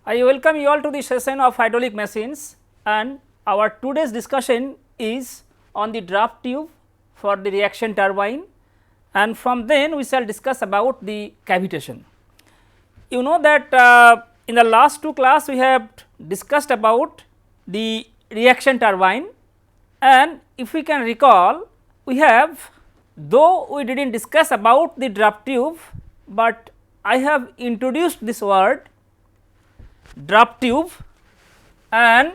I welcome you all to the session of hydraulic machines, and our today's discussion is on the draft tube for the reaction turbine, and from then we shall discuss about the cavitation. You know that in the last two class we have discussed about the reaction turbine, and if we can recall, we have, though we did not discuss about the draft tube, but I have introduced this word draft tube, and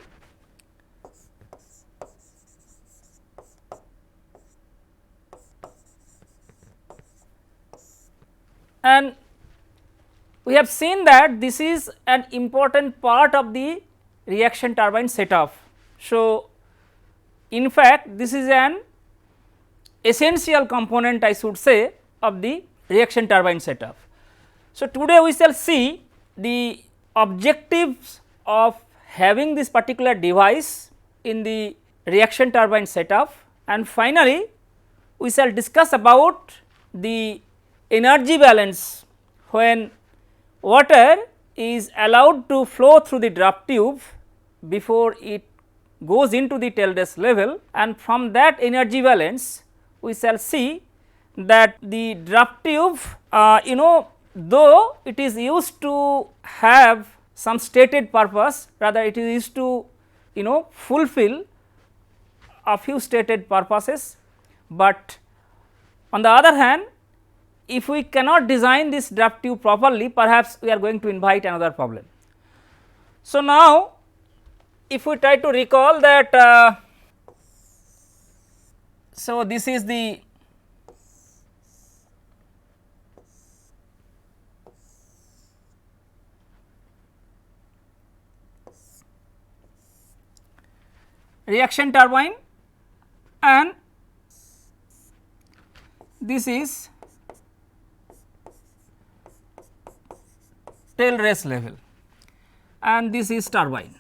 we have seen that this is an important part of the reaction turbine setup. So, in fact, this is an essential component, I should say, of the reaction turbine setup. So, today we shall see the objectives of having this particular device in the reaction turbine setup, and finally, we shall discuss about the energy balance when water is allowed to flow through the draft tube before it goes into the tail race level, and from that energy balance we shall see that the draft tube though it is used to have some stated purpose, rather it is used to fulfill a few stated purposes, but on the other hand, if we cannot design this draft tube properly, perhaps we are going to invite another problem. So, now if we try to recall that so this is the reaction turbine and this is tail race level and this is turbine.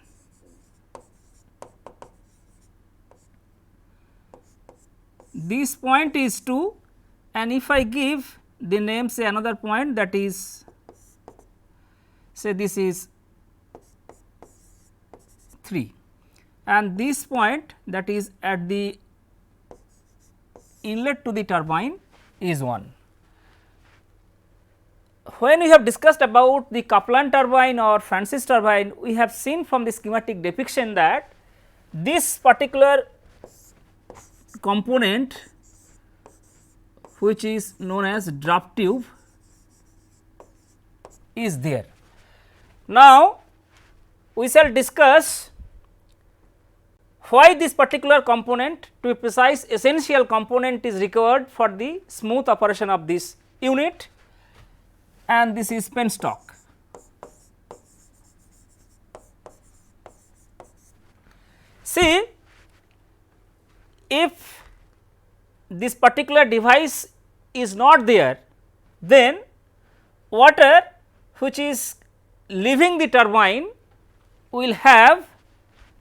This point is 2, and if I give the name, say another point, that is, say this is 3, and this point, that is at the inlet to the turbine, is 1. When we have discussed about the Kaplan turbine or Francis turbine, we have seen from the schematic depiction that this particular component, which is known as draft tube, is there. Now, we shall discuss why this particular component, to be precise essential component, is required for the smooth operation of this unit, and this is penstock. See, if this particular device is not there, then water which is leaving the turbine will have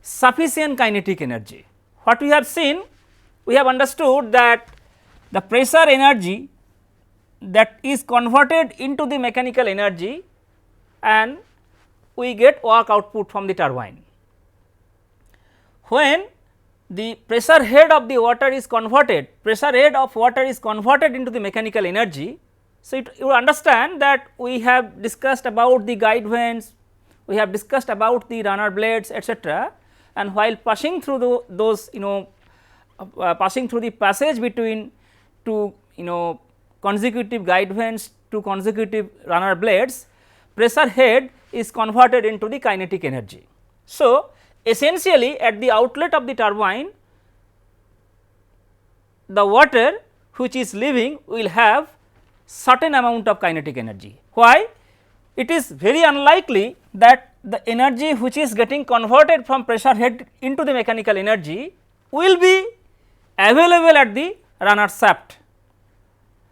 sufficient kinetic energy. What we have seen, we have understood that the pressure energy that is converted into the mechanical energy, and we get work output from the turbine. When the pressure head of the water is converted, into the mechanical energy. So, you understand that we have discussed about the guide vanes, we have discussed about the runner blades, etc., and while passing through those passing through the passage between two consecutive guide vanes to consecutive runner blades, pressure head is converted into the kinetic energy. So, essentially at the outlet of the turbine, the water which is leaving will have certain amount of kinetic energy. Why? It is very unlikely that the energy which is getting converted from pressure head into the mechanical energy will be available at the runner shaft.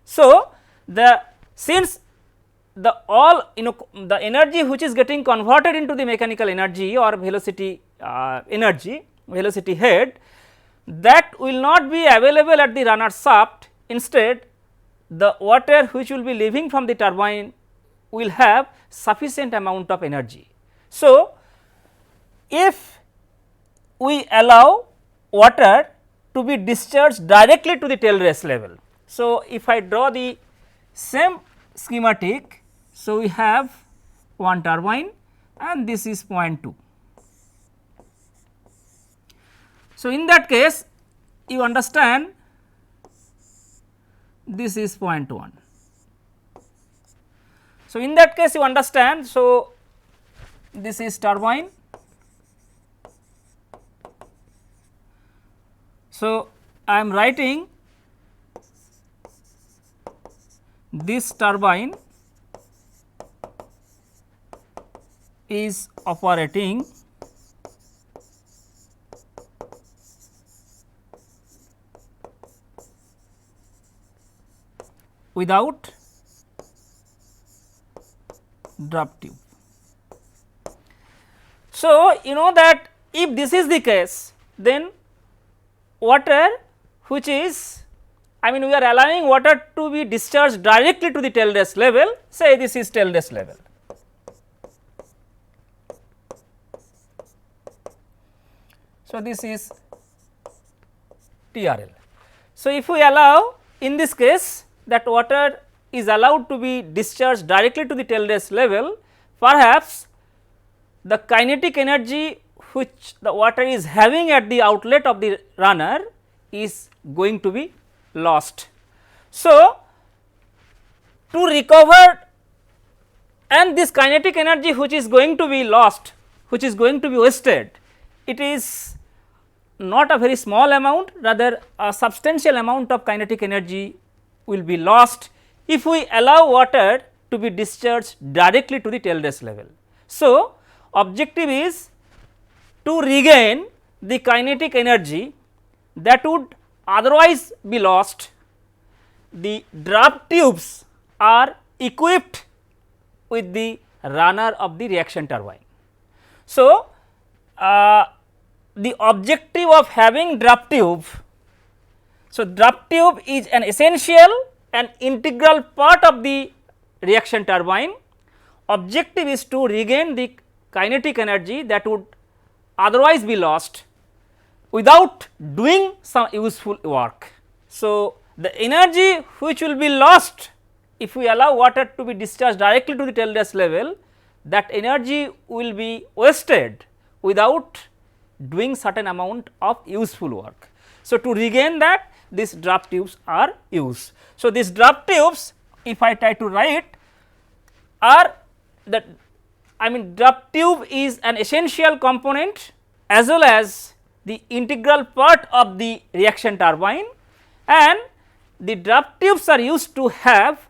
So, since the energy which is getting converted into the mechanical energy or velocity velocity head, that will not be available at the runner shaft. Instead, the water which will be leaving from the turbine will have sufficient amount of energy. So, if we allow water to be discharged directly to the tail race level. So, if I draw the same schematic, so we have one turbine and this is point 2. So, in that case you understand this is point 1. So, in that case you understand. So, this is turbine. So, I am writing this turbine is operating without draft tube. So, you know that if this is the case, then water which is, I mean, we are allowing water to be discharged directly to the tail race level, say this is tail race level. So, this is TRL. So, if we allow in this case that water is allowed to be discharged directly to the tail race level, perhaps the kinetic energy which the water is having at the outlet of the runner is going to be lost. So, to recover, and this kinetic energy which is going to be lost, which is going to be wasted, it is not a very small amount, rather a substantial amount of kinetic energy will be lost if we allow water to be discharged directly to the tail race level. So, objective is to regain the kinetic energy that would otherwise be lost. The draft tubes are equipped with the runner of the reaction turbine. So, the objective of having draft tube, so draft tube is an essential and integral part of the reaction turbine. Objective is to regain the kinetic energy that would otherwise be lost without doing some useful work. So, the energy which will be lost if we allow water to be discharged directly to the tail race level, that energy will be wasted without doing certain amount of useful work. So, to regain that, these draft tubes are used. So, these draft tubes, if I try to write, are that, I mean, draft tube is an essential component as well as the integral part of the reaction turbine, and the draft tubes are used to have,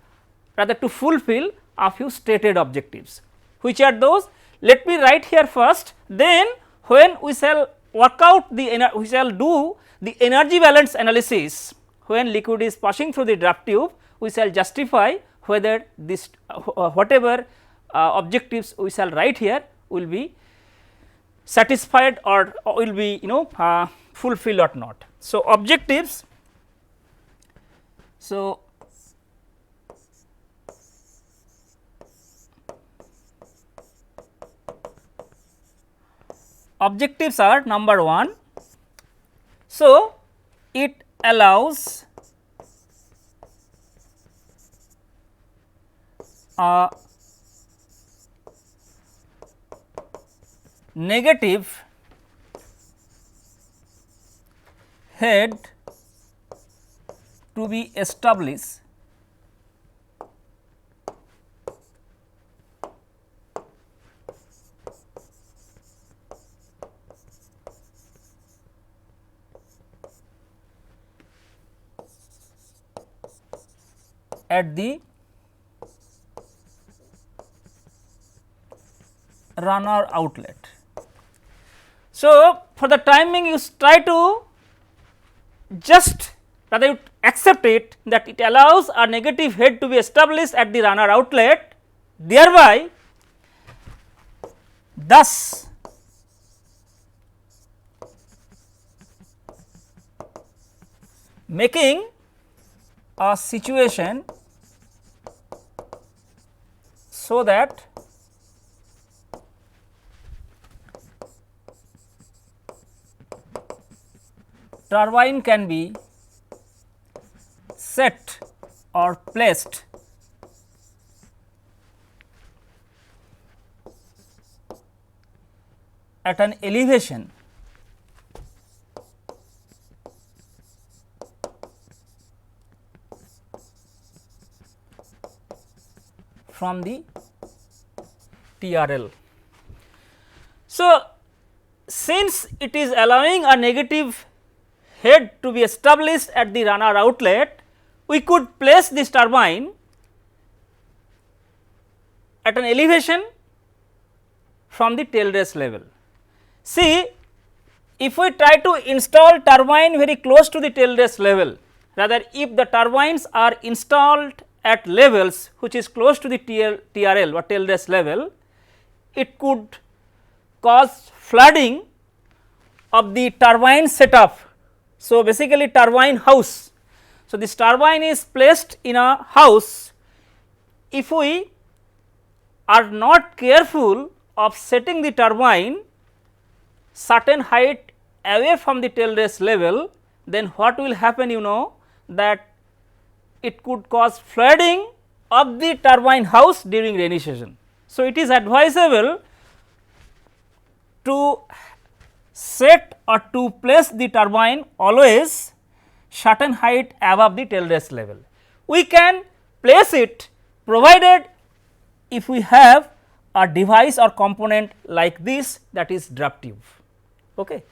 rather to fulfill a few stated objectives. Which are those? Let me write here first, then when we shall work out the we shall do the energy balance analysis when liquid is passing through the draft tube, we shall justify whether this whatever objectives we shall write here will be satisfied or will be fulfilled or not. So, objectives. So, objectives are number 1. So, it allows a negative head to be established at the runner outlet. So, for the timing you try to just rather you accept it that it allows a negative head to be established at the runner outlet, thereby thus making a situation so that turbine can be set or placed at an elevation from the TRL. So, since it is allowing a negative head to be established at the runner outlet, we could place this turbine at an elevation from the tail race level. See, if we try to install turbine very close to the tail race level, rather if the turbines are installed at levels which is close to the TRL or tail race level, it could cause flooding of the turbine setup. So, basically turbine house. So, this turbine is placed in a house. If we are not careful of setting the turbine certain height away from the tail race level, then what will happen, you know, that it could cause flooding of the turbine house during rainy season. So, it is advisable to set or to place the turbine always certain height above the tail race level. We can place it provided if we have a device or component like this, that is draft tube. Okay.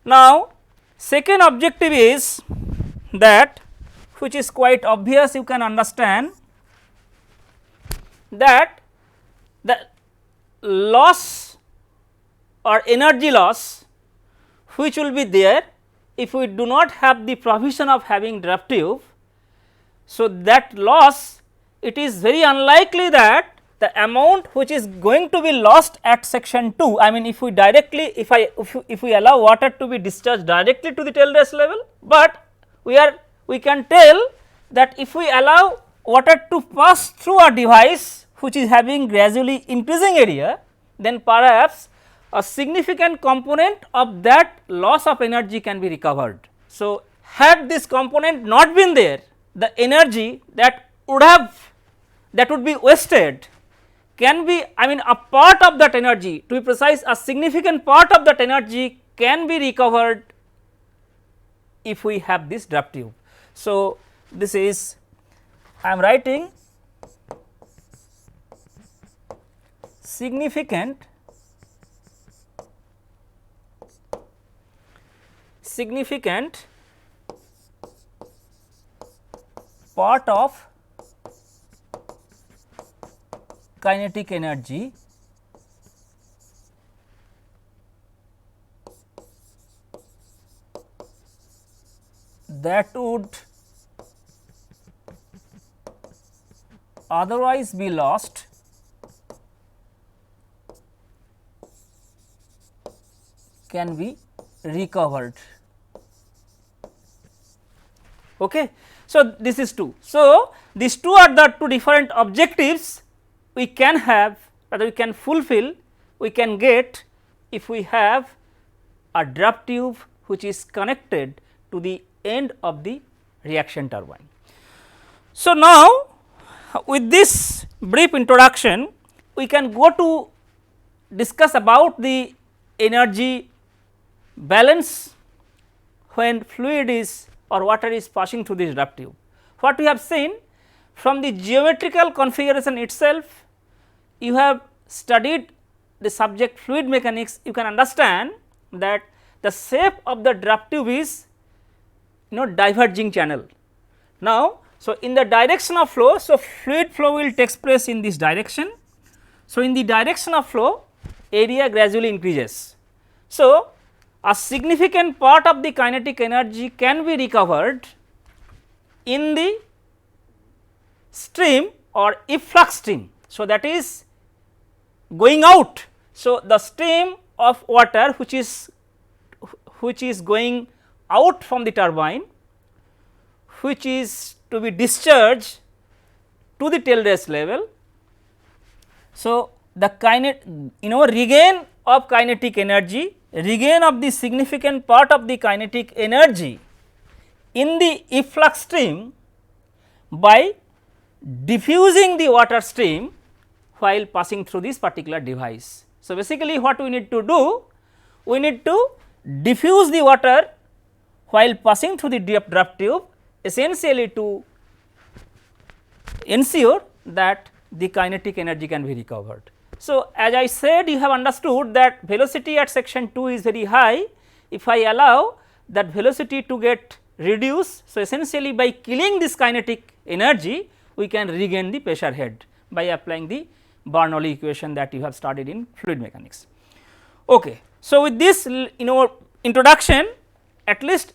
Now, second objective is that, which is quite obvious, you can understand that the loss or energy loss which will be there if we do not have the provision of having draft tube. So, that loss, it is very unlikely that the amount which is going to be lost at section 2, I mean if we directly, if we allow water to be discharged directly to the tail race level, but we can tell that if we allow water to pass through a device which is having gradually increasing area, then perhaps a significant component of that loss of energy can be recovered. So, had this component not been there, the energy that would be wasted can be, I mean a part of that energy, to be precise a significant part of that energy can be recovered if we have this draft tube. So, this is I am writing significant part of kinetic energy that would otherwise be lost can be recovered. Okay. So, this is 2. So, these 2 are the 2 different objectives we can have, rather we can fulfill, we can get if we have a draft tube which is connected to the end of the reaction turbine. So, now with this brief introduction, we can go to discuss about the energy balance when fluid is or water is passing through this draft tube. What we have seen from the geometrical configuration itself, you have studied the subject fluid mechanics, you can understand that the shape of the draft tube is diverging channel. Now, so in the direction of flow, so fluid flow will takes place in this direction. So, in the direction of flow area gradually increases. So, a significant part of the kinetic energy can be recovered in the stream or efflux stream. So, that is going out. So, the stream of water which is going out from the turbine, which is to be discharged to the tail race level. So, the regain of kinetic energy regain of the significant part of the kinetic energy in the efflux stream by diffusing the water stream while passing through this particular device. So, basically what we need to do? We need to diffuse the water while passing through the draft tube, essentially to ensure that the kinetic energy can be recovered. So, as I said, you have understood that velocity at section 2 is very high. If I allow that velocity to get reduced, so essentially by killing this kinetic energy, we can regain the pressure head by applying the Bernoulli equation that you have studied in fluid mechanics. Okay. So, with this introduction, at least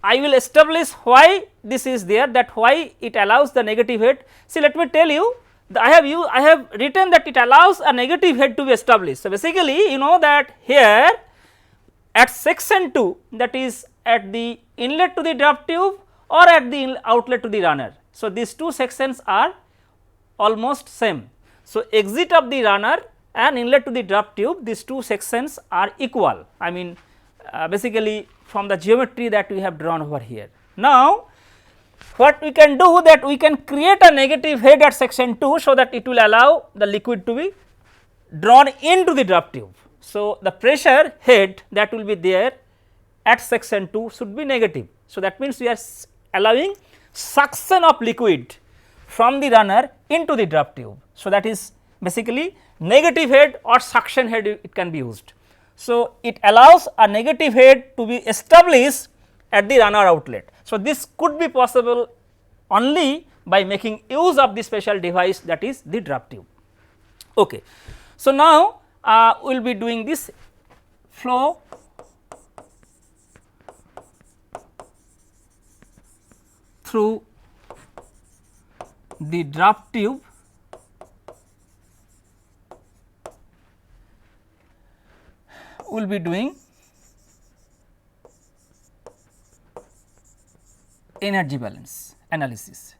I will establish why this is there, that why it allows the negative head. See, let me tell you, I have written that it allows a negative head to be established. So, basically you know that here at section 2, that is at the inlet to the draft tube or at the outlet to the runner. So, these two sections are almost same. So, exit of the runner and inlet to the draft tube, these two sections are equal. I mean basically from the geometry that we have drawn over here. Now, what we can do, that we can create a negative head at section 2, so that it will allow the liquid to be drawn into the draft tube. So, the pressure head that will be there at section 2 should be negative. So, that means we are allowing suction of liquid from the runner into the draft tube. So, that is basically negative head or suction head, it can be used. So, it allows a negative head to be established at the runner outlet. So, this could be possible only by making use of the special device, that is the draft tube. Okay. So, now we will be doing this flow through the draft tube we will be doing energy balance analysis.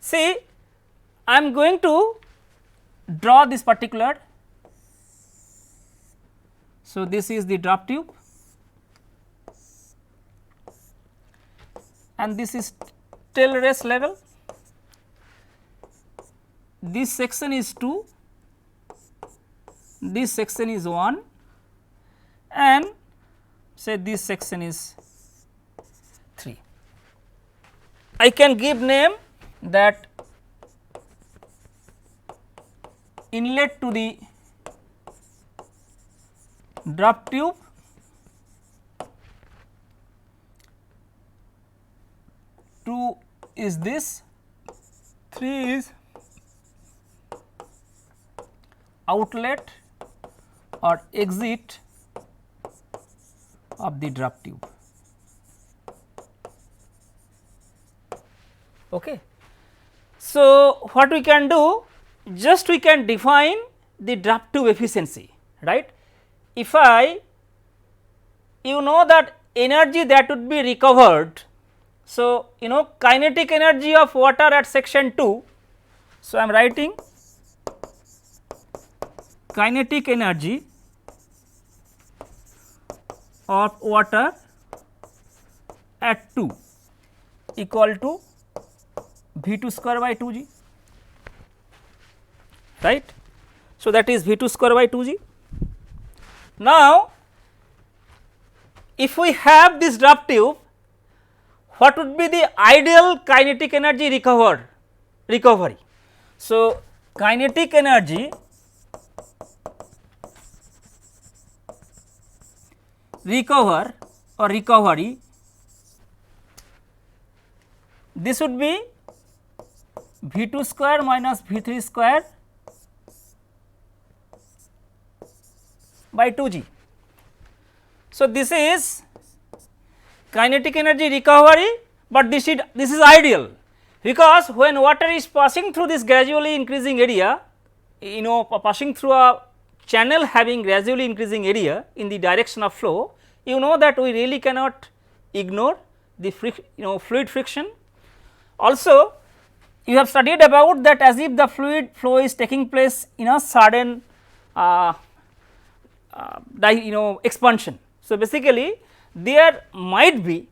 See, I am going to draw this particular. So, this is the draft tube and this is tail race level. This section is 2, this section is 1 and say this section is 3. I can give name that inlet to the draft tube, two is this, 3 is outlet or exit of the draft tube. Okay. So, what we can do, just we can define the draft tube efficiency, right. If you know that energy that would be recovered. So, you know kinetic energy of water at section 2. So, I am writing kinetic energy of water at 2 equal to V2 square by 2g, right. So, that is V2 square by 2g. Now, if we have this draft tube, what would be the ideal kinetic energy recovery? So, kinetic energy recovery, this would be V2 square minus V3 square by 2g. So, this is kinetic energy recovery, but this is ideal, because when water is passing through this gradually increasing area, you know passing through a channel having gradually increasing area in the direction of flow, you know that we really cannot ignore the fluid friction. Also, you have studied about that as if the fluid flow is taking place in a sudden expansion. So, basically there might be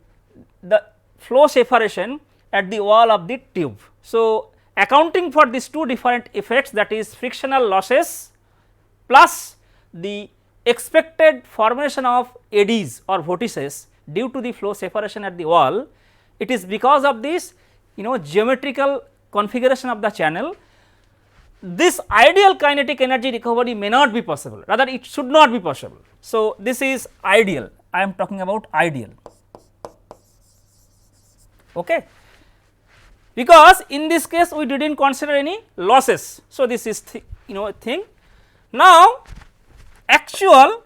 the flow separation at the wall of the tube. So, accounting for these two different effects, that is frictional losses plus the expected formation of eddies or vortices due to the flow separation at the wall, it is because of this geometrical configuration of the channel, this ideal kinetic energy recovery may not be possible, rather it should not be possible. So, this is ideal, I am talking about ideal, okay, because in this case we did not consider any losses. So, this is thing. Now, actual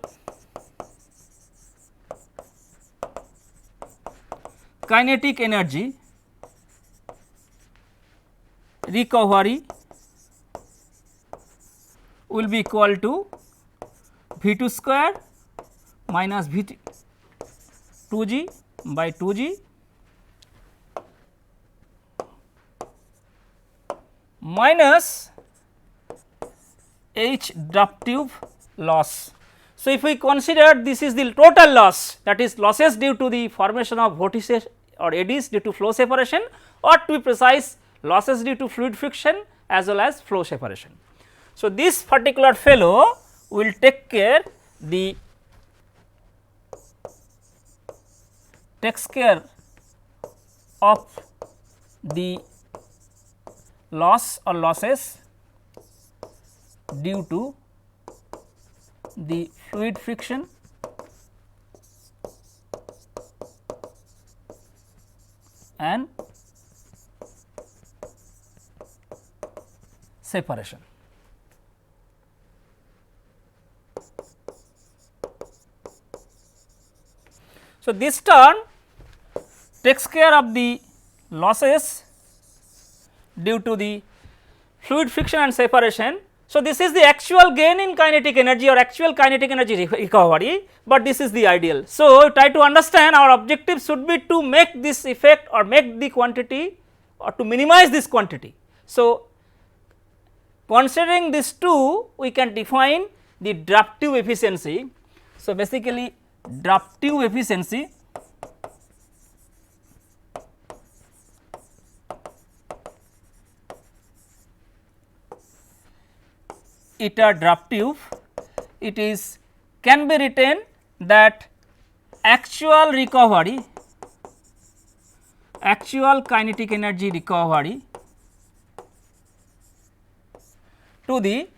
kinetic energy recovery will be equal to V2 square minus V 2g by 2g minus H drop tube loss. So, if we consider this is the total loss, that is losses due to the formation of vortices or eddies due to flow separation, or to be precise losses due to fluid friction as well as flow separation. So, this particular fellow will take care of the loss or losses due to the fluid friction and separation. So, this term takes care of the losses due to the fluid friction and separation. So, this is the actual gain in kinetic energy or actual kinetic energy recovery, but this is the ideal. So, try to understand our objective should be to make this effect or make the quantity or to minimize this quantity. So, considering these two, we can define the drop tube efficiency. So, basically drop tube efficiency eta drop tube, it is can be written that actual recovery, actual kinetic energy recovery to the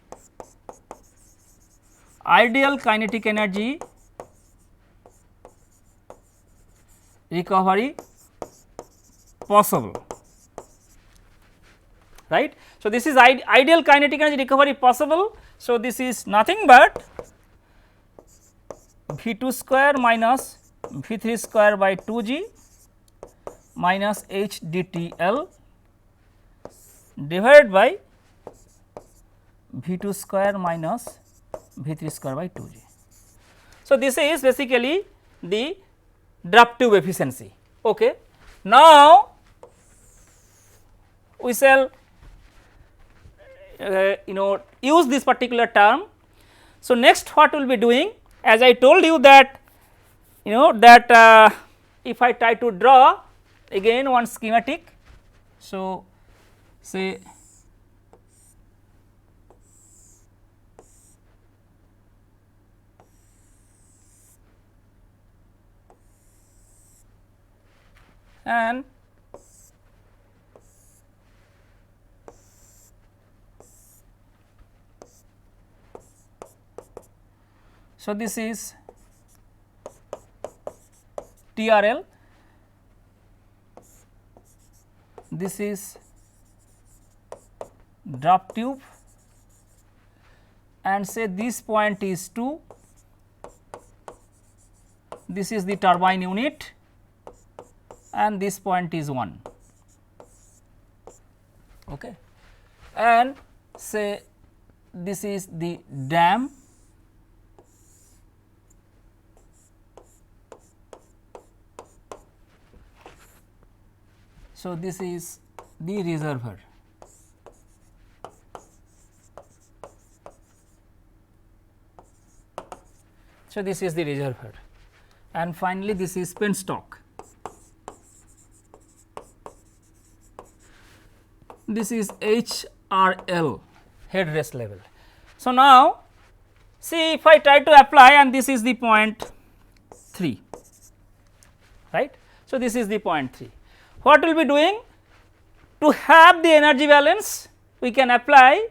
ideal kinetic energy recovery possible, right. So, this is ideal kinetic energy recovery possible. So, this is nothing but V 2 square minus V 3 square by 2 g minus H dt L divided by V 2 square minus V 3 square by 2 g. So, this is basically the drop tube efficiency. Okay. Now, we shall use this particular term. So, next what we will be doing, as I told you that if I try to draw again one schematic. So, say and so, this is TRL, this is drop tube, and say this point is 2, this is the turbine unit, and this point is 1, okay. And say this is the dam, so this is the reservoir. So, this is the reservoir and finally, this is penstock. This is HRL, head rest level. So, now see if I try to apply and this is the point 3, right. So, this is the point 3. What we will be doing? To have the energy balance, we can apply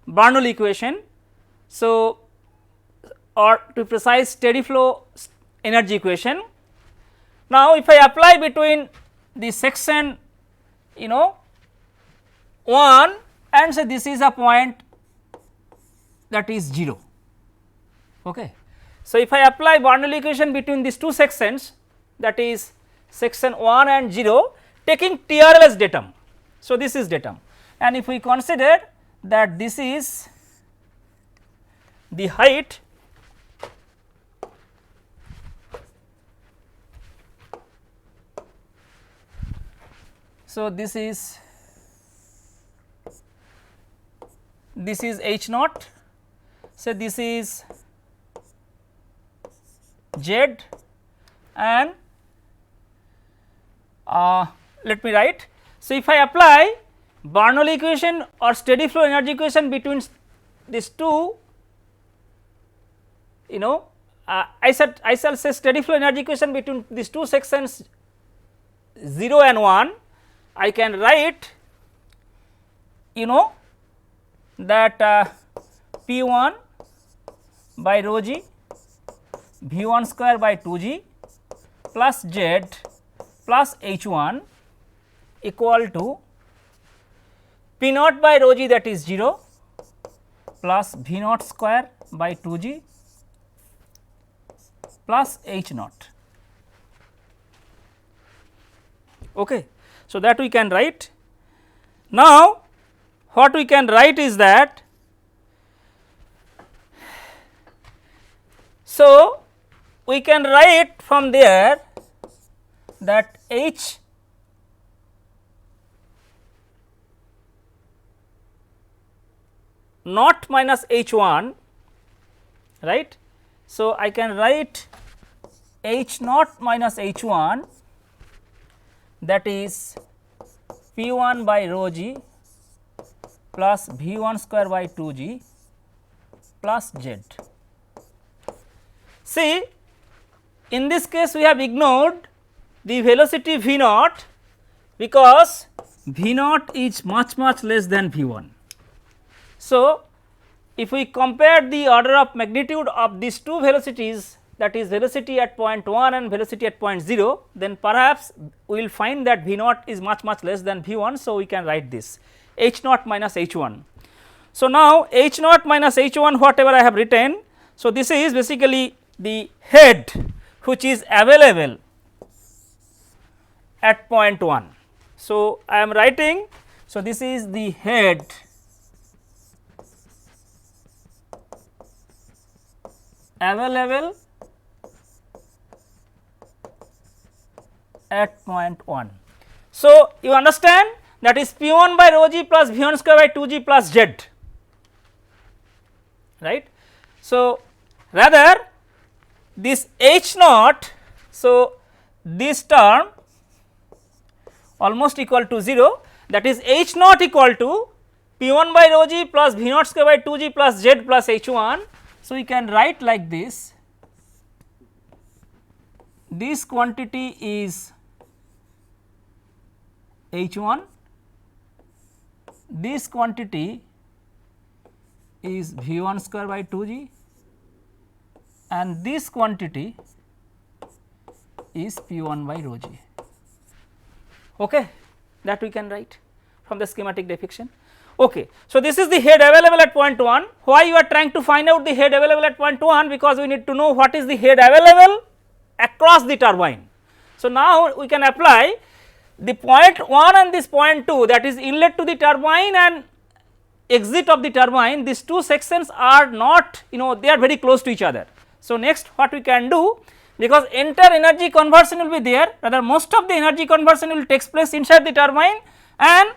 Bernoulli equation. So, or to precise steady flow energy equation. Now, if I apply between the section 1 and say this is a point that is 0. Okay. So, if I apply Bernoulli equation between these two sections, that is section 1 and 0, taking TRL as datum. So, this is datum, and if we consider that this is the height, so this is H naught, so this is Z, and let me write. So, if I apply Bernoulli equation or steady flow energy equation between these two, I shall say steady flow energy equation between these two sections 0 and 1, I can write that P1 by rho g V1 square by 2 g plus Z plus H1 equal to P naught by rho g, that is 0, plus V naught square by 2 g plus H naught. Okay. So, that we can write. Now, what we can write is that, so we can write from there that H naught minus H1, right. So, I can write H naught minus H1, that is P1 by rho g plus V1 square by 2 g plus Z. See, in this case we have ignored the velocity V naught, because V naught is much less than V1. So, if we compare the order of magnitude of these two velocities, that is velocity at point 1 and velocity at point 0, then perhaps we will find that V naught is much less than V1. So, we can write this H naught minus H1. So, now H naught minus H1 whatever I have written. So, this is basically the head which is available at point 1. So, I am writing, so this is the head available at point 1. So, you understand that is P1 by rho g plus V1 square by 2 g plus Z, right. So, rather this H naught, so this term almost equal to 0, that is H naught equal to P1 by rho g plus V naught square by 2 g plus Z plus H1. So, we can write like this, this quantity is H1, this quantity is V1 square by 2 g, and this quantity is P1 by rho g. Okay. That we can write from the schematic depiction. Okay. So, this is the head available at point 1. Why you are trying to find out the head available at point 1? Because we need to know what is the head available across the turbine. So, now we can apply the point 1 and this point 2, that is inlet to the turbine and exit of the turbine. These two sections are not, they are very close to each other. So, next what we can do, because entire energy conversion will be there, rather most of the energy conversion will takes place inside the turbine, and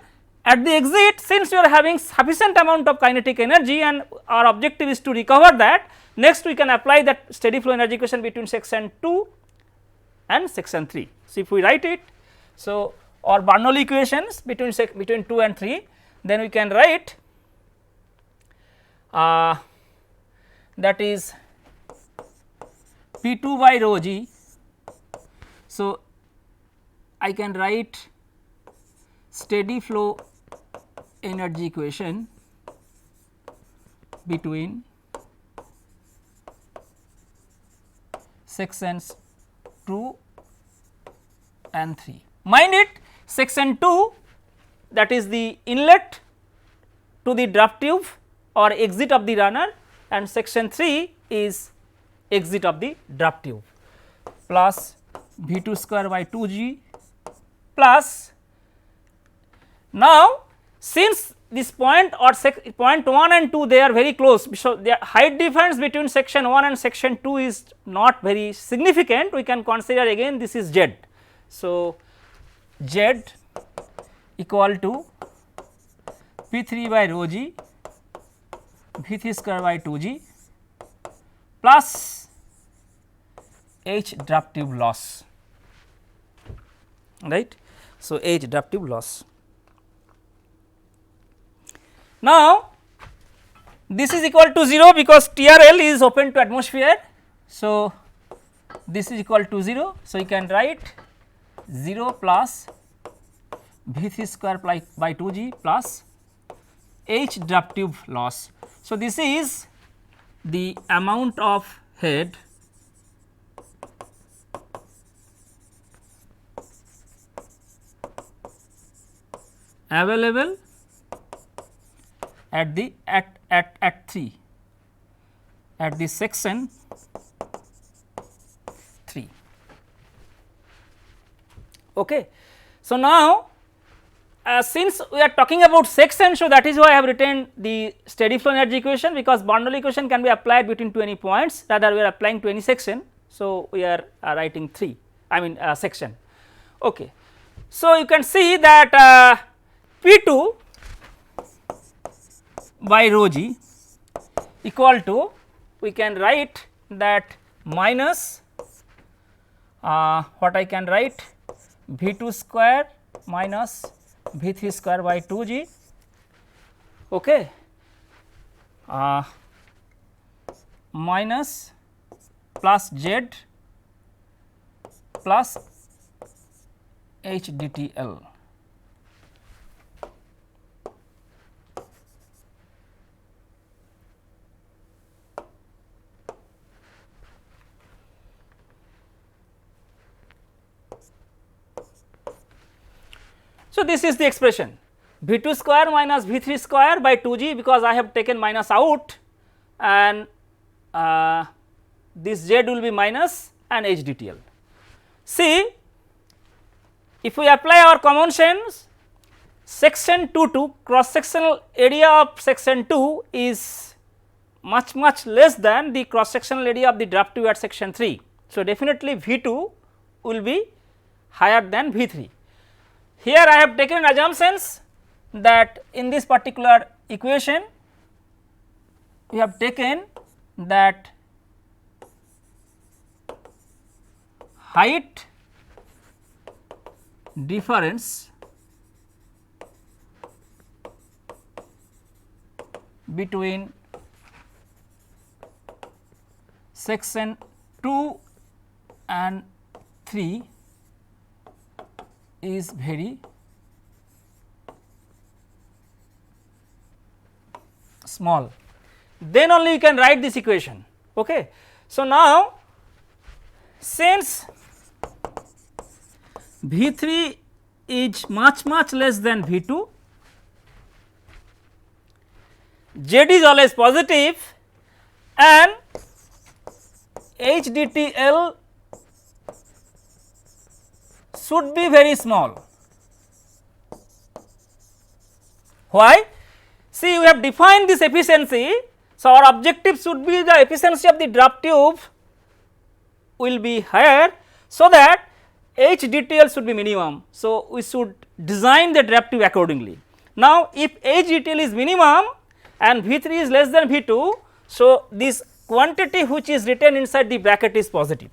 at the exit, since you are having sufficient amount of kinetic energy and our objective is to recover that, next we can apply that steady flow energy equation between section 2 and section 3. So, if we write it, so or Bernoulli equations between 2 and 3, then we can write that is P 2 by rho g. So, I can write steady flow energy equation between sections 2 and 3. Mind it, section 2, that is the inlet to the draft tube or exit of the runner, and section 3 is exit of the draft tube, plus V 2 square by 2 g plus. Now, since this point or point 1 and 2, they are very close, so the height difference between section 1 and section 2 is not very significant, we can consider again this is z. So, z equal to P 3 by rho g V 3 square by 2 g plus H draft tube loss, right. So, H draft tube loss. Now, this is equal to 0 because TRL is open to atmosphere. So, this is equal to 0. So, you can write 0 plus V 3 square by 2 g plus H draft tube loss. So, this is the amount of head available at the at 3 at the section 3. Okay. So, now since we are talking about section, so that is why I have written the steady flow energy equation, because Bernoulli equation can be applied between to any points, rather we are applying to any section. So, we are writing 3, I mean section. Okay. So, you can see that P 2 by rho g equal to, we can write that minus what I can write V 2 square minus V 3 square by 2 g, okay, minus plus z plus H d T L. So, this is the expression V 2 square minus V 3 square by 2 g, because I have taken minus out, and this z will be minus and H d T L. See, if we apply our common sense, section 2 to cross sectional area of section 2 is much less than the cross sectional area of the draft tube at section 3. So, definitely V 2 will be higher than V 3. Here I have taken assumptions that in this particular equation we have taken that height difference between section 2 and 3 is very small, then only you can write this equation. Okay. So, now since V 3 is much less than V 2, Z is always positive and H d T L should be very small. Why? See, we have defined this efficiency. So, our objective should be the efficiency of the draft tube will be higher, so that H d T L should be minimum. So, we should design the draft tube accordingly. Now, if HDTL is minimum and V3 is less than V2, so this quantity which is written inside the bracket is positive.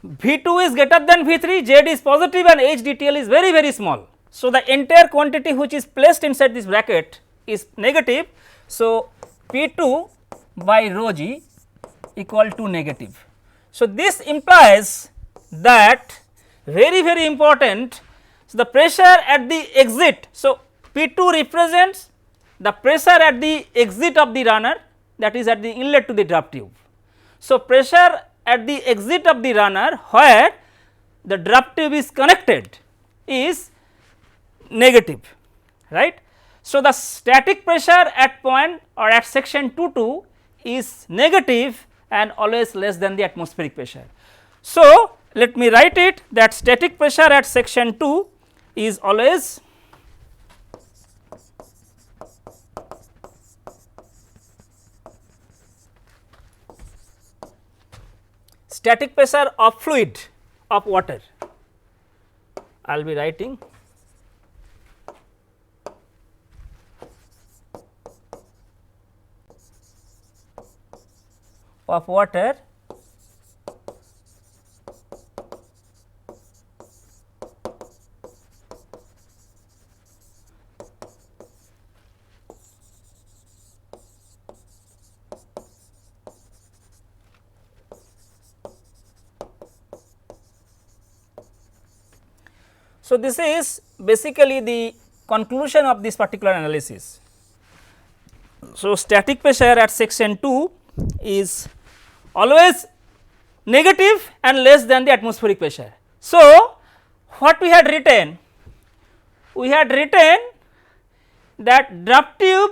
V2 is greater than V3, Z is positive and HDTL is very very small. So, the entire quantity which is placed inside this bracket is negative. So, P2 by rho g equal to negative. So, this implies that very very important. So, the pressure at the exit. So, P2 represents the pressure at the exit of the runner, that is at the inlet to the draft tube. So, pressure at the exit of the runner where the draft tube is connected is negative, right. So, the static pressure at point or at section 2 is negative and always less than the atmospheric pressure. So, let me write it that static pressure at section 2 is always static pressure of fluid of water. I will be writing of water So, this is basically the conclusion of this particular analysis. So, static pressure at section 2 is always negative and less than the atmospheric pressure. So, what we had written? We had written that draft tube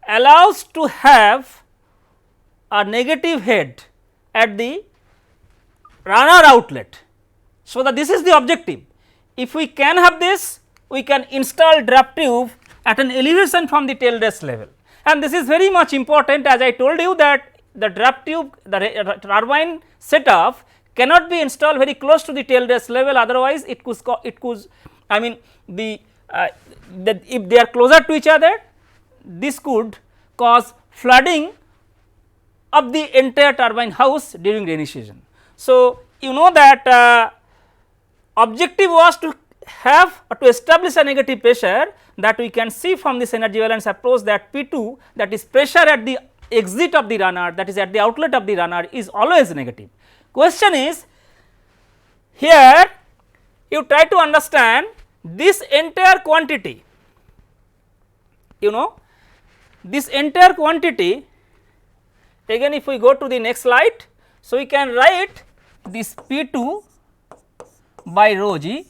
allows to have a negative head at the runner outlet. So, that this is the objective. If we can have this, we can install draft tube at an elevation from the tail rest level, and this is very much important, as I told you that the draft tube, the turbine setup cannot be installed very close to the tail rest level, otherwise it could I mean if they are closer to each other, this could cause flooding of the entire turbine house during rainy season. So, you know that objective was to have or to establish a negative pressure, that we can see from this energy balance approach that P2, that is pressure at the exit of the runner, that is at the outlet of the runner, is always negative. Question is, here you try to understand this entire quantity, you know, this entire quantity, again if we go to the next slide. So, we can write this P2 by rho g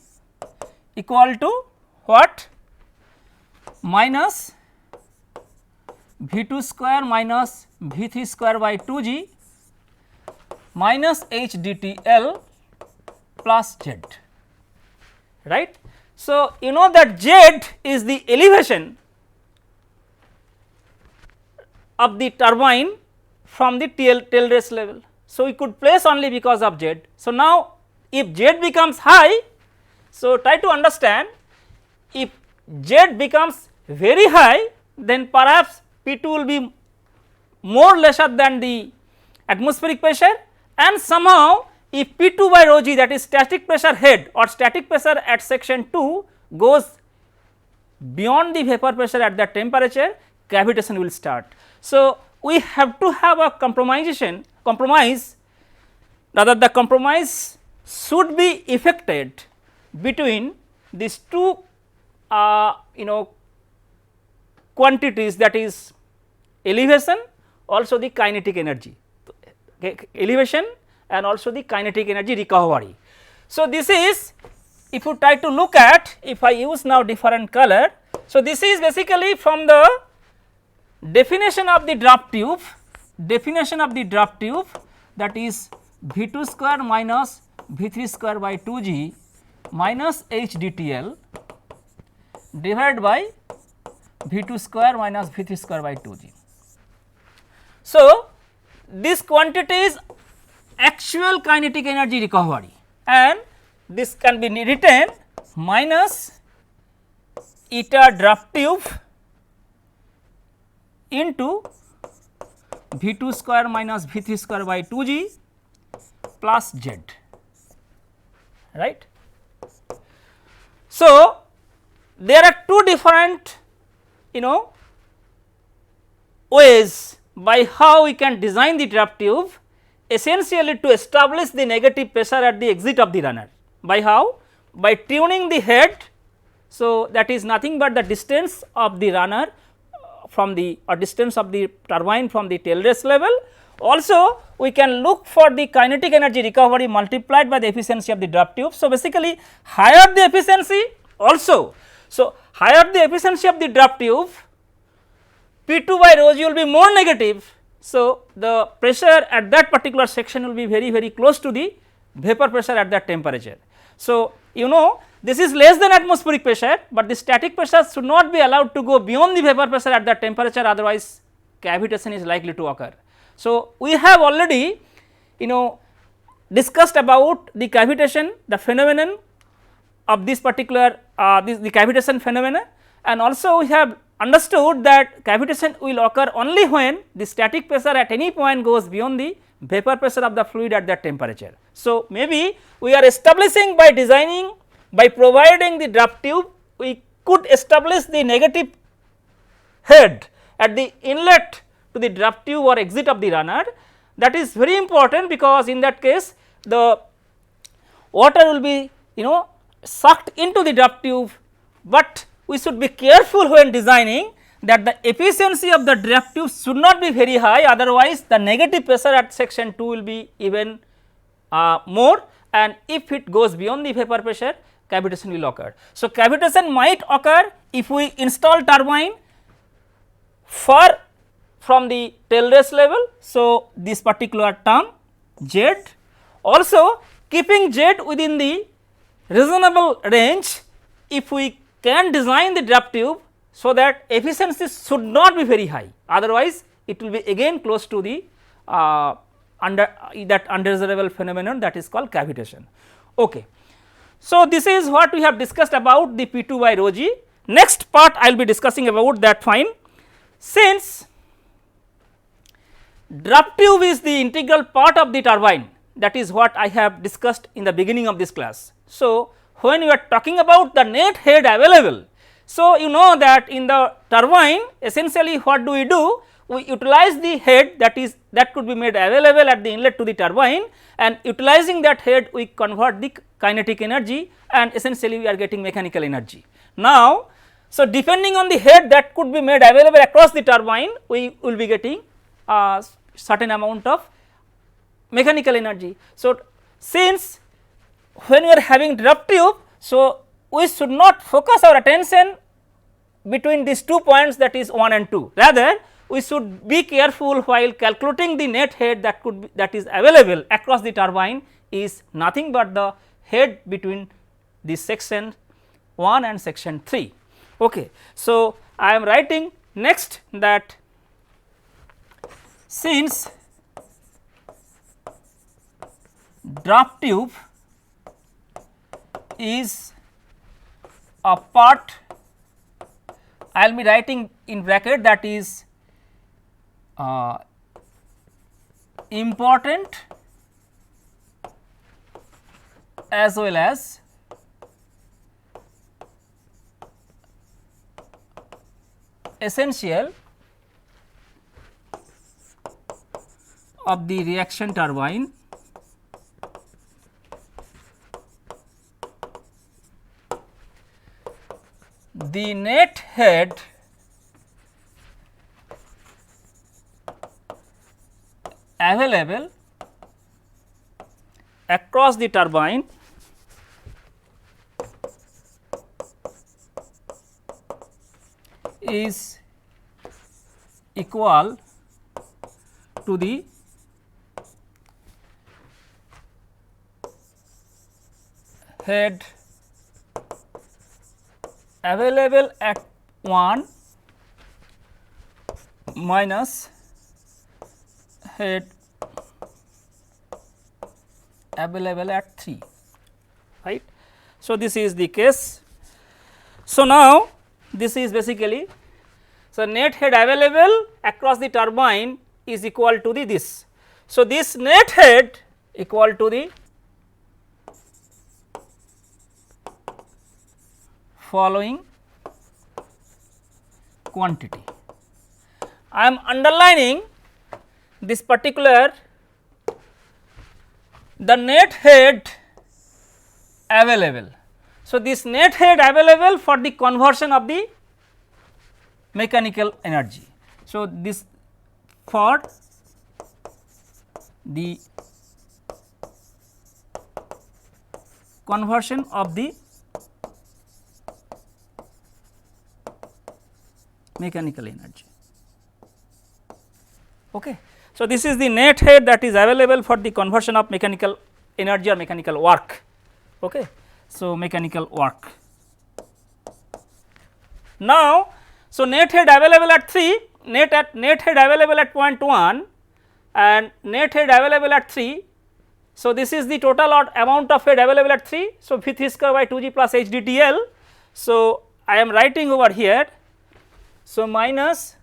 equal to what? Minus V2 square minus V3 square by 2 g minus H dt L plus Z, right. So, you know that Z is the elevation of the turbine from the tail rest level. So, we could place only because of Z. So, now if Z becomes high, so try to understand, if Z becomes very high, then perhaps P2 will be more lesser than the atmospheric pressure, and somehow if P2 by rho g, that is static pressure head or static pressure at section 2 goes beyond the vapor pressure at that temperature, cavitation will start. So, we have to have a compromise, rather the compromise should be effected between these two quantities, that is elevation, also the kinetic energy, elevation and also the kinetic energy recovery. So, this is, if you try to look at, if I use now different color. So, this is basically from the definition of the draft tube, that is V2 square minus V3 square by 2 g minus H dTl divided by V2 square minus V3 square by 2 g. So, this quantity is actual kinetic energy recovery, and this can be written minus eta draft tube into V 2 square minus V 3 square by 2 g plus z, right. So, there are two different ways by how we can design the draft tube, essentially to establish the negative pressure at the exit of the runner. By how? By tuning the head. So, that is nothing but the distance of the runner from the or distance of the turbine from the tail race level. Also we can look for the kinetic energy recovery multiplied by the efficiency of the draft tube. So, basically higher the efficiency also. So, higher the efficiency of the draft tube, P 2 by rho g will be more negative. So, the pressure at that particular section will be very close to the vapor pressure at that temperature. So, this is less than atmospheric pressure, but the static pressure should not be allowed to go beyond the vapor pressure at that temperature, otherwise cavitation is likely to occur. So, we have already discussed about the cavitation, the phenomenon of this particular the cavitation phenomena, and also we have understood that cavitation will occur only when the static pressure at any point goes beyond the vapor pressure of the fluid at that temperature. So, maybe we are establishing by designing, by providing the draft tube, we could establish the negative head at the inlet to the draft tube or exit of the runner. That is very important, because in that case the water will be sucked into the draft tube, but we should be careful when designing that the efficiency of the draft tube should not be very high, otherwise the negative pressure at section 2 will be even more, and if it goes beyond the vapor pressure, cavitation will occur. So, cavitation might occur if we install turbine far from the tail race level. So, this particular term Z, also keeping Z within the reasonable range, if we can design the draft tube so that efficiency should not be very high, otherwise it will be again close to the undesirable phenomenon, that is called cavitation. Okay. So, this is what we have discussed about the P 2 by rho g. Next part I will be discussing about that. Fine. Since draft tube is the integral part of the turbine, that is what I have discussed in the beginning of this class. So, when we are talking about the net head available, so you know that in the turbine essentially what do? We utilize the head that could be made available at the inlet to the turbine, and utilizing that head we convert the kinetic energy, and essentially we are getting mechanical energy. Now, so depending on the head that could be made available across the turbine, we will be getting a certain amount of mechanical energy. So, since when we are having draft tube, so we should not focus our attention between these 2 points, that is 1 and 2, rather we should be careful while calculating the net head that is available across the turbine is nothing but the head between the section 1 and section 3. Okay. So, I am writing next that since draft tube is a part, I will be writing in bracket, that is important as well as essential of the reaction turbine, the net head available across the turbine is equal to the head available at 1 minus head available at 3, right. So, this is the case. So, now this is basically, so net head available across the turbine is equal to the this. So, this net head equal to the following quantity. I am underlining this particular, the net head available. So, this net head available for the conversion of the mechanical energy. So, this for the conversion of the mechanical energy. Okay. So, this is the net head that is available for the conversion of mechanical energy or mechanical work. Okay. So, mechanical work. Now, so net head available at 3, net head available at point 1 and net head available at 3. So, this is the total amount of head available at 3. So, V 3 square by 2 g plus H DTL. So, I am writing over here. So, minus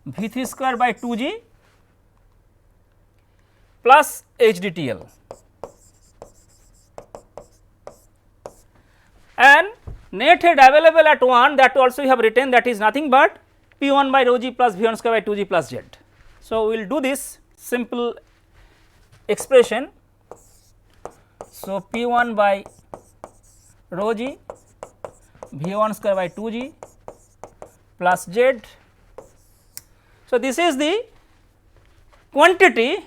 V 3 square by 2 g plus H DTL, and net head available at 1, that also we have written, that is nothing but P 1 by rho g plus V 1 square by 2 g plus Z. So, we will do this simple expression. So, P 1 by rho g V 1 square by 2 g plus Z. So, this is the quantity,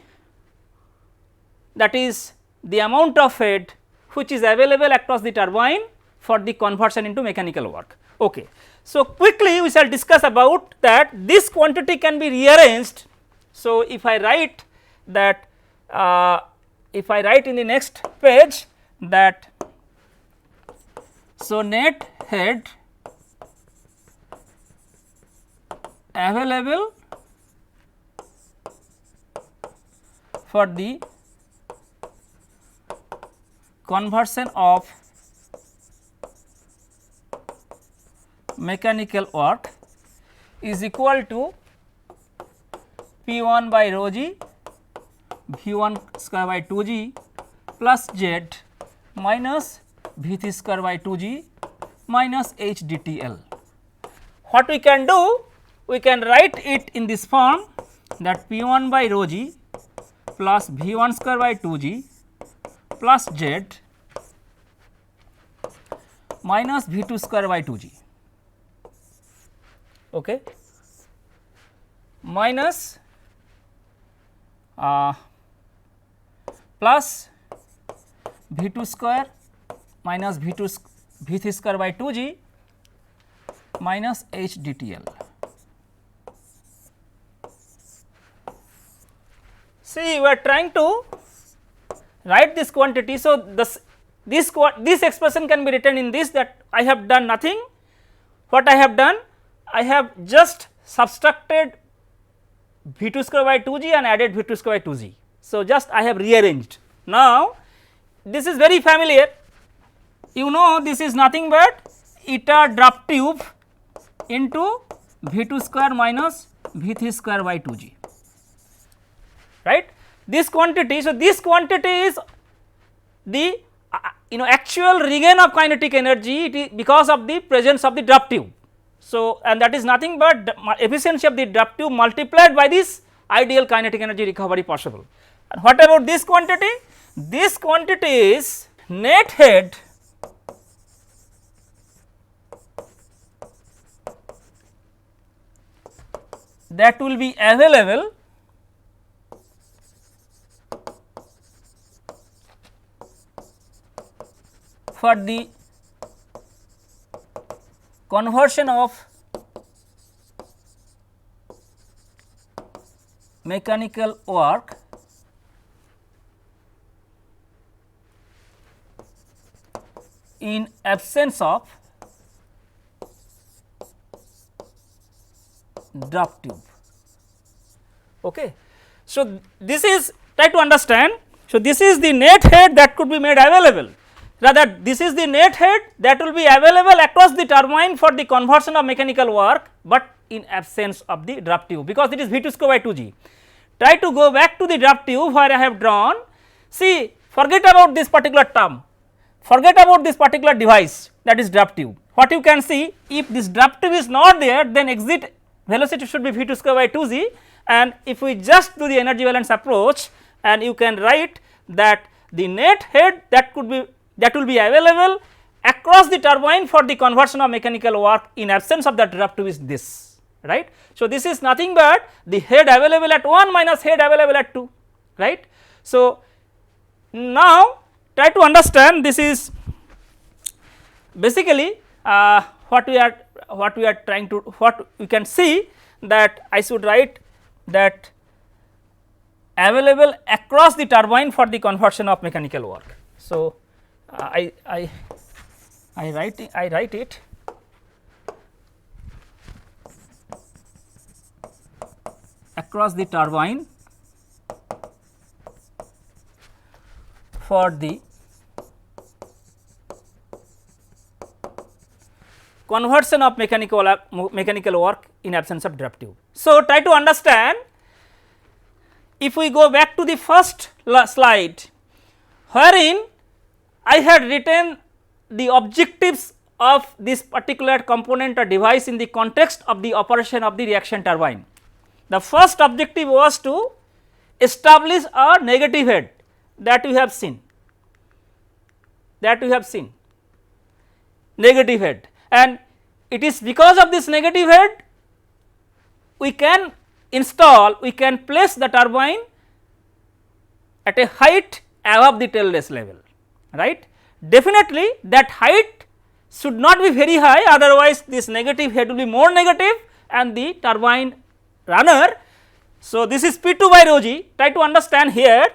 that is the amount of head which is available across the turbine for the conversion into mechanical work. Okay. So, quickly we shall discuss about that this quantity can be rearranged. So, if I write that if I write in the next page that, so net head available for the conversion of mechanical work is equal to P 1 by rho g V 1 square by 2 g plus Z minus V 3 square by 2 g minus H DTL. What we can do? We can write it in this form, that P 1 by rho g plus V 1 square by 2 g plus Z minus V 2 square by 2 g, okay, minus plus V 2 square minus V 3 square by 2 g minus H DTL. See, we are trying to write this quantity. So, this expression can be written in this, that I have done nothing. What I have done? I have just subtracted V 2 square by 2 g and added V 2 square by 2 g. So, just I have rearranged. Now, this is very familiar, you know, this is nothing but eta draft tube into V 2 square minus V 3 square by 2 g, right, this quantity. So, this quantity is the actual regain of kinetic energy, it is because of the presence of the draft tube. So, and that is nothing but the efficiency of the draft tube multiplied by this ideal kinetic energy recovery possible. And what about this quantity? This quantity is net head that will be available for the conversion of mechanical work in absence of draft tube. Okay. So, this is, try to understand. So, this is the net head that could be made available. rather this is the net head that will be available across the turbine for the conversion of mechanical work, but in absence of the draft tube, because it is V 2 square by 2 g. Try to go back to the draft tube where I have drawn. See, forget about this particular term, forget about this particular device, that is draft tube. What you can see, if this draft tube is not there, then exit velocity should be V 2 square by 2 g, and if we just do the energy balance approach, and you can write that the net head that will be available across the turbine for the conversion of mechanical work in absence of that draft tube is this, right. So, this is nothing but the head available at 1 minus head available at 2, right. So, now try to understand, this is basically what we are trying to, what we can see, that I should write that available across the turbine for the conversion of mechanical work. So, I write it across the turbine for the conversion of mechanical work in absence of draft tube. So, try to understand, if we go back to the first slide wherein I had written the objectives of this particular component or device in the context of the operation of the reaction turbine. The first objective was to establish a negative head, that we have seen, negative head, and it is because of this negative head we can place the turbine at a height above the tail race level, right. Definitely that height should not be very high, otherwise this negative head will be more negative and the turbine runner. So, this is P 2 by rho g. Try to understand here,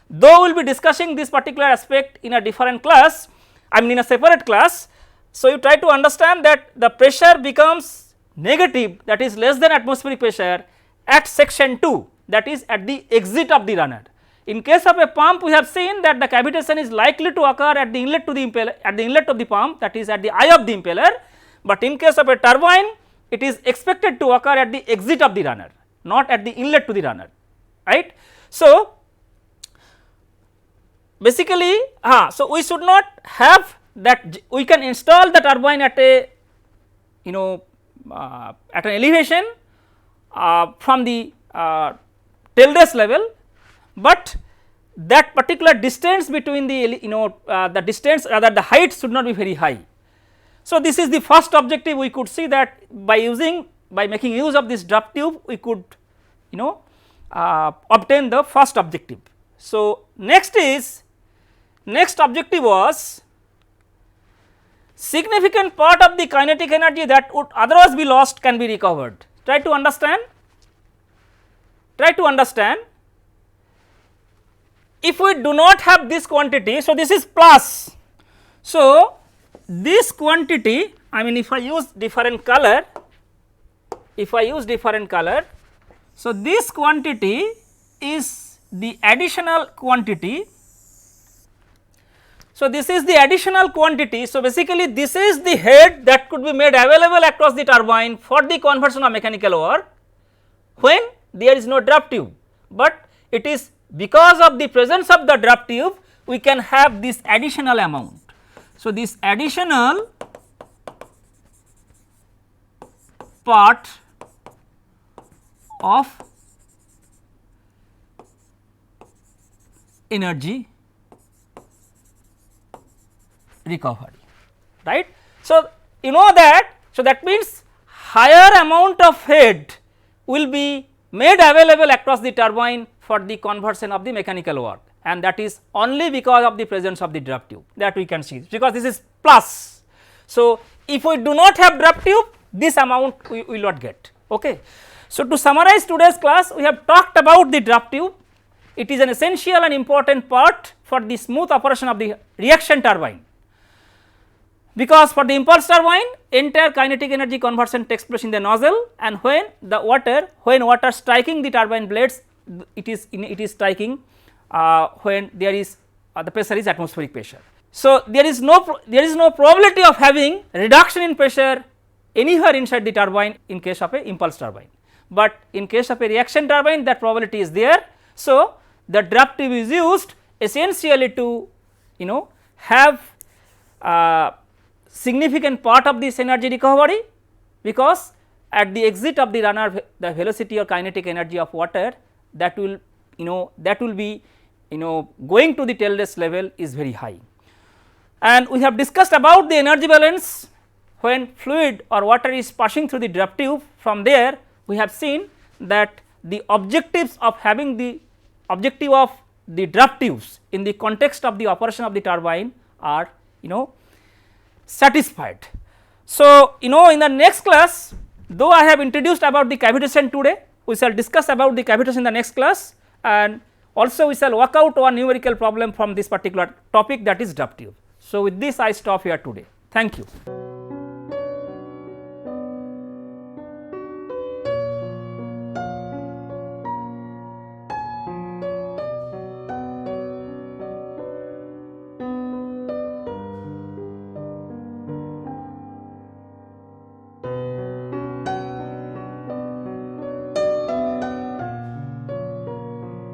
though we will be discussing this particular aspect in a different class, I mean in a separate class. So, you try to understand that the pressure becomes negative, that is less than atmospheric pressure at section 2, that is at the exit of the runner. In case of a pump, we have seen that the cavitation is likely to occur at the inlet to the impeller, at the inlet of the pump, that is at the eye of the impeller, but in case of a turbine it is expected to occur at the exit of the runner, not at the inlet to the runner, right. So, basically so we should not have that, we can install the turbine at a at an elevation from the tail race level, but that particular distance between the the distance, rather the height should not be very high. So, this is the first objective. We could see that by making use of this draft tube we could obtain the first objective. So, next objective was significant part of the kinetic energy that would otherwise be lost can be recovered. Try to understand. If we do not have this quantity, so this is plus. So, this quantity, I mean if I use different color, so this quantity is the additional quantity. So, this is the additional quantity. So, basically this is the head that could be made available across the turbine for the conversion of mechanical work when there is no draft tube, but it is because of the presence of the draft tube we can have this additional amount. So, this additional part of energy recovery, right. So, you know that, so that means higher amount of head will be made available across the turbine for the conversion of the mechanical work, and that is only because of the presence of the draft tube, that we can see, because this is plus. So, if we do not have draft tube, this amount we will not get. Okay. So, to summarize today's class, we have talked about the draft tube. It is an essential and important part for the smooth operation of the reaction turbine, because for the impulse turbine entire kinetic energy conversion takes place in the nozzle, and when water striking the turbine blades, it is striking when there is the pressure is atmospheric pressure. So, there is no probability of having reduction in pressure anywhere inside the turbine in case of a impulse turbine, but in case of a reaction turbine that probability is there. So, the draft tube is used essentially to have significant part of this energy recovery, because at the exit of the runner the velocity or kinetic energy of water that will be going to the tail rest level is very high. And we have discussed about the energy balance when fluid or water is passing through the draft tube. From there we have seen that the objectives of having the objective of the draft tubes in the context of the operation of the turbine are satisfied. So, in the next class, though I have introduced about the cavitation today, we shall discuss about the cavitation in the next class, and also we shall work out one numerical problem from this particular topic, that is draft tube. So, with this I stop here today. Thank you.